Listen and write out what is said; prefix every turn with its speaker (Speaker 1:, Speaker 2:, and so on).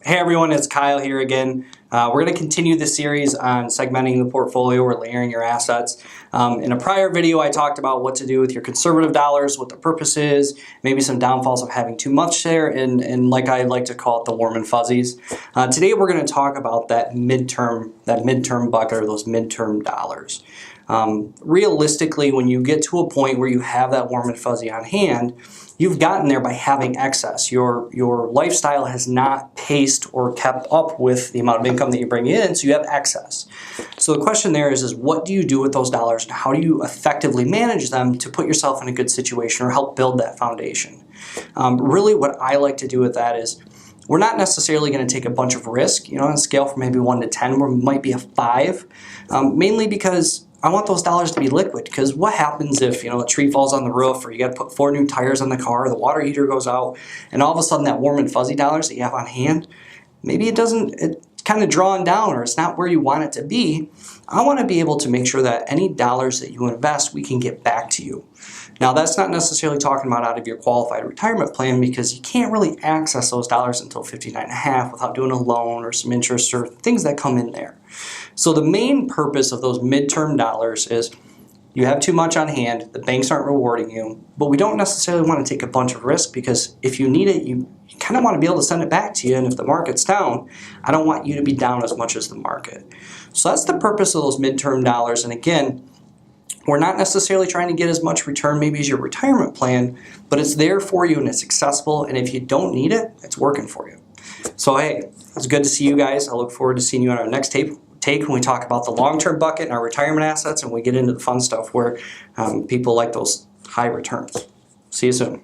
Speaker 1: Hey everyone, it's Kyle here again. We're going to continue the series on segmenting the portfolio or layering your assets. In a prior video, I talked about what to do with your conservative dollars, what the purpose is, maybe some downfalls of having too much there, and like I like to call it, the warm and fuzzies. Today we're going to talk about that midterm bucket or those midterm dollars. Realistically, when you get to a point where you have that warm and fuzzy on hand, you've gotten there by having excess. Your lifestyle has not paced or kept up with the amount of income that you bring in, so you have excess. So the question there is what do you do with those dollars and how do you effectively manage them to put yourself in a good situation or help build that foundation? Really what I like to do with that is we're not necessarily going to take a bunch of risk, on a scale from maybe 1 to 10, where we might be a 5, mainly because I want those dollars to be liquid, because what happens if a tree falls on the roof, or you got to put 4 new tires on the car, or the water heater goes out, and all of a sudden that warm and fuzzy dollars that you have on hand, maybe it's kind of drawn down or it's not where you want it to be. I want to be able to make sure that any dollars that you invest, we can get back to you. Now that's not necessarily talking about out of your qualified retirement plan, because you can't really access those dollars until 59 and a half without doing a loan or some interest or things that come in there. So the main purpose of those midterm dollars is you have too much on hand, the banks aren't rewarding you, but we don't necessarily want to take a bunch of risk, because if you need it, you kind of want to be able to send it back to you, and if the market's down, I don't want you to be down as much as the market. So that's the purpose of those midterm dollars, and again, we're not necessarily trying to get as much return maybe as your retirement plan, but it's there for you and it's accessible, and if you don't need it, it's working for you. So hey, it's good to see you guys. I look forward to seeing you on our next take when we talk about the long-term bucket and our retirement assets, and we get into the fun stuff where people like those high returns. See you soon.